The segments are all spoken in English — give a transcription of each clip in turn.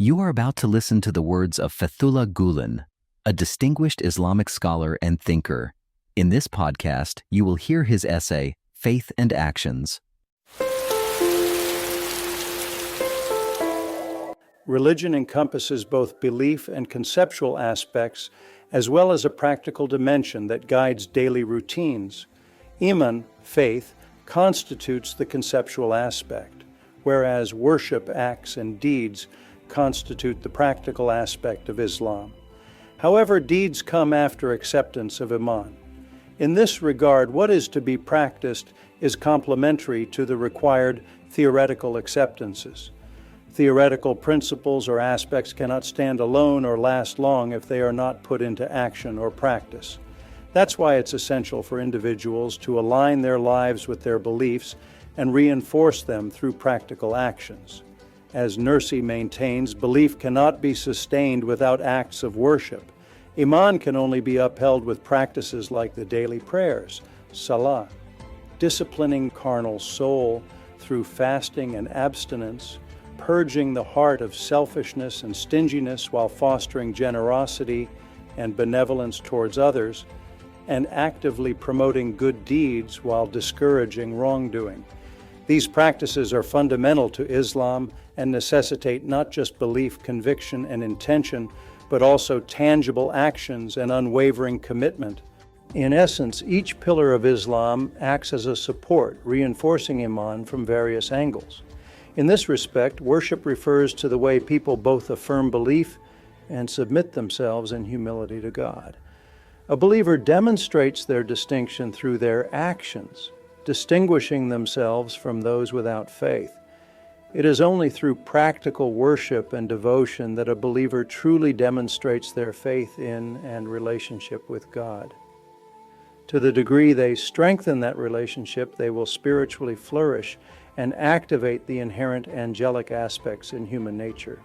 You are about to listen to the words of Fethullah Gulen, a distinguished Islamic scholar and thinker. In this podcast, you will hear his essay, Faith and Actions. Religion encompasses both belief and conceptual aspects, as well as a practical dimension that guides daily routines. Iman, faith, constitutes the conceptual aspect, whereas worship acts and deeds constitute the practical aspect of Islam. However, deeds come after acceptance of Iman. In this regard, what is to be practiced is complementary to the required theoretical acceptances. Theoretical principles or aspects cannot stand alone or last long if they are not put into action or practice. That's why it's essential for individuals to align their lives with their beliefs and reinforce them through practical actions. As Nursi maintains, belief cannot be sustained without acts of worship. Iman can only be upheld with practices like the daily prayers, salah, disciplining carnal soul through fasting and abstinence, purging the heart of selfishness and stinginess while fostering generosity and benevolence towards others, and actively promoting good deeds while discouraging wrongdoing. These practices are fundamental to Islam and necessitate not just belief, conviction, and intention, but also tangible actions and unwavering commitment. In essence, each pillar of Islam acts as a support, reinforcing Iman from various angles. In this respect, worship refers to the way people both affirm belief and submit themselves in humility to God. A believer demonstrates their distinction through their actions, distinguishing themselves from those without faith. It is only through practical worship and devotion that a believer truly demonstrates their faith in and relationship with God. To the degree they strengthen that relationship, they will spiritually flourish and activate the inherent angelic aspects in human nature.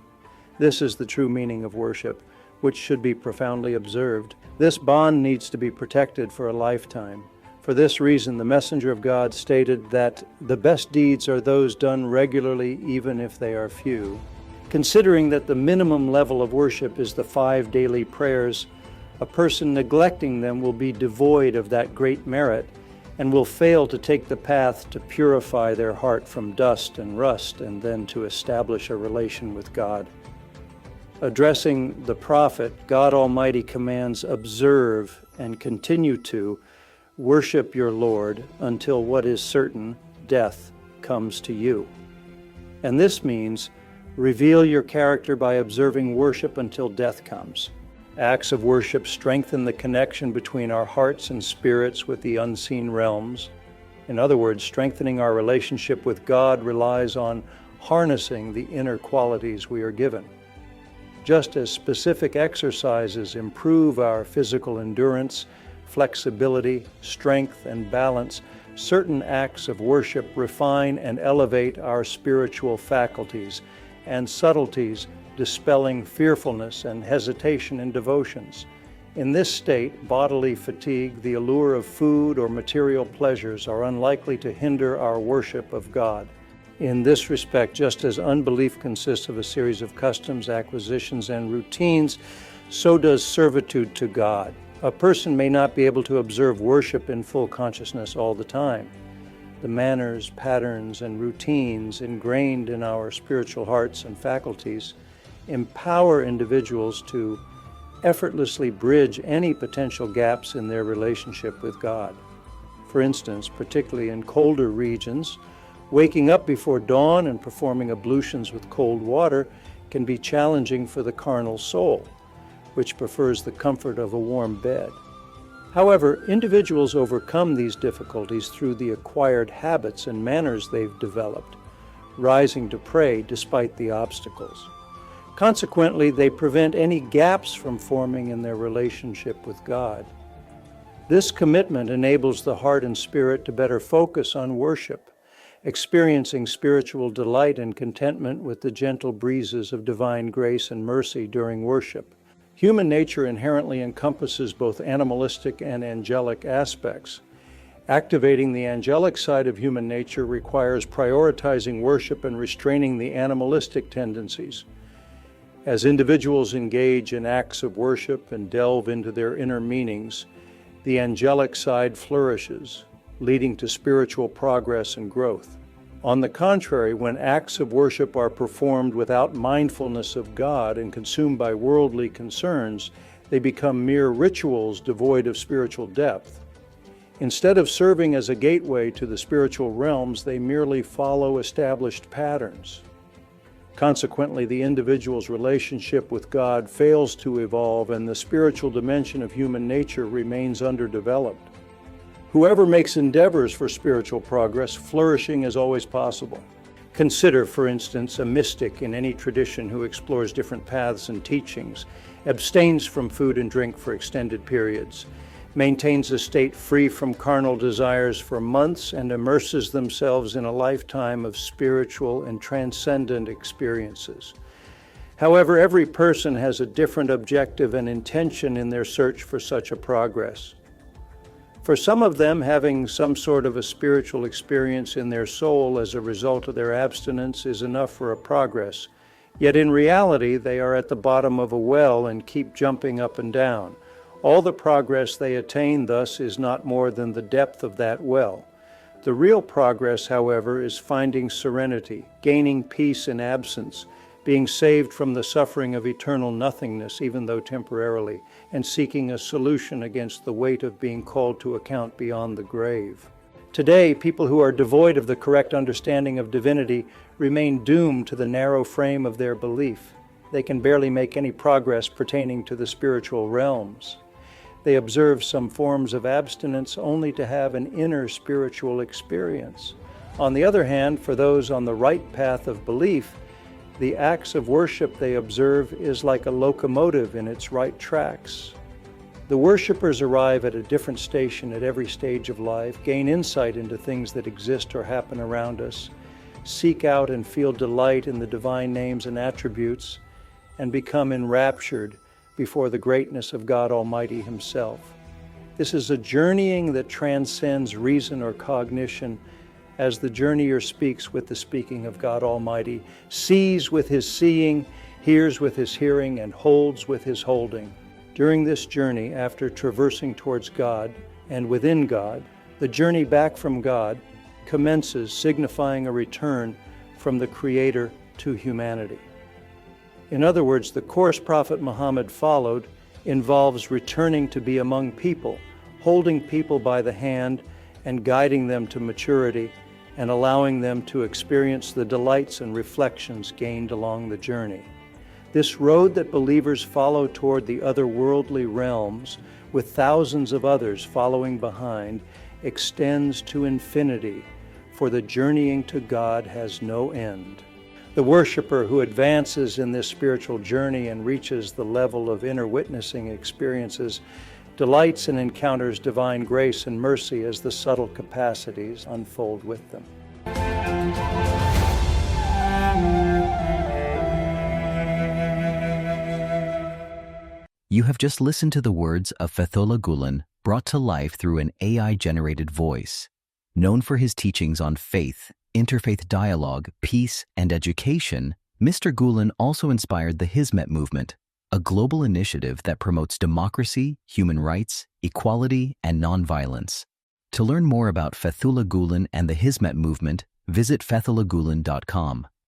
This is the true meaning of worship, which should be profoundly observed. This bond needs to be protected for a lifetime. For this reason, the messenger of God stated that the best deeds are those done regularly, even if they are few. Considering that the minimum level of worship is the 5 daily prayers, a person neglecting them will be devoid of that great merit and will fail to take the path to purify their heart from dust and rust and then to establish a relation with God. Addressing the prophet, God Almighty commands, observe and continue to worship your Lord until what is certain, death, comes to you. And this means reveal your character by observing worship until death comes. Acts of worship strengthen the connection between our hearts and spirits with the unseen realms. In other words, strengthening our relationship with God relies on harnessing the inner qualities we are given. Just as specific exercises improve our physical endurance, flexibility, strength, and balance, certain acts of worship refine and elevate our spiritual faculties and subtleties, dispelling fearfulness and hesitation in devotions. In this state, bodily fatigue, the allure of food, or material pleasures are unlikely to hinder our worship of God. In this respect, just as unbelief consists of a series of customs, acquisitions, and routines, so does servitude to God. A person may not be able to observe worship in full consciousness all the time. The manners, patterns, and routines ingrained in our spiritual hearts and faculties empower individuals to effortlessly bridge any potential gaps in their relationship with God. For instance, particularly in colder regions, waking up before dawn and performing ablutions with cold water can be challenging for the carnal soul, which prefers the comfort of a warm bed. However, individuals overcome these difficulties through the acquired habits and manners they've developed, rising to pray despite the obstacles. Consequently, they prevent any gaps from forming in their relationship with God. This commitment enables the heart and spirit to better focus on worship, experiencing spiritual delight and contentment with the gentle breezes of divine grace and mercy during worship. Human nature inherently encompasses both animalistic and angelic aspects. Activating the angelic side of human nature requires prioritizing worship and restraining the animalistic tendencies. As individuals engage in acts of worship and delve into their inner meanings, the angelic side flourishes, leading to spiritual progress and growth. On the contrary, when acts of worship are performed without mindfulness of God and consumed by worldly concerns, they become mere rituals devoid of spiritual depth. Instead of serving as a gateway to the spiritual realms, they merely follow established patterns. Consequently, the individual's relationship with God fails to evolve, and the spiritual dimension of human nature remains underdeveloped. Whoever makes endeavors for spiritual progress, flourishing is always possible. Consider, for instance, a mystic in any tradition who explores different paths and teachings, abstains from food and drink for extended periods, maintains a state free from carnal desires for months, and immerses themselves in a lifetime of spiritual and transcendent experiences. However, every person has a different objective and intention in their search for such a progress. For some of them, having some sort of a spiritual experience in their soul as a result of their abstinence is enough for a progress. Yet in reality, they are at the bottom of a well and keep jumping up and down. All the progress they attain thus is not more than the depth of that well. The real progress, however, is finding serenity, gaining peace in absence, being saved from the suffering of eternal nothingness, even though temporarily, and seeking a solution against the weight of being called to account beyond the grave. Today, people who are devoid of the correct understanding of divinity remain doomed to the narrow frame of their belief. They can barely make any progress pertaining to the spiritual realms. They observe some forms of abstinence only to have an inner spiritual experience. On the other hand, for those on the right path of belief, the acts of worship they observe is like a locomotive in its right tracks. The worshipers arrive at a different station at every stage of life, gain insight into things that exist or happen around us, seek out and feel delight in the divine names and attributes, and become enraptured before the greatness of God Almighty Himself. This is a journeying that transcends reason or cognition, as the journeyer speaks with the speaking of God Almighty, sees with his seeing, hears with his hearing, and holds with his holding. During this journey, after traversing towards God and within God, the journey back from God commences, signifying a return from the Creator to humanity. In other words, the course Prophet Muhammad followed involves returning to be among people, holding people by the hand and guiding them to maturity, and allowing them to experience the delights and reflections gained along the journey. This road that believers follow toward the otherworldly realms, with thousands of others following behind, extends to infinity, for the journeying to God has no end. The worshiper who advances in this spiritual journey and reaches the level of inner witnessing experiences delights and encounters divine grace and mercy as the subtle capacities unfold with them. You have just listened to the words of Fethullah Gulen brought to life through an AI-generated voice. Known for his teachings on faith, interfaith dialogue, peace, and education, Mr. Gulen also inspired the Hizmet movement, a global initiative that promotes democracy, human rights, equality, and nonviolence. To learn more about Fethullah Gulen and the Hizmet movement, visit fethullahgulen.com.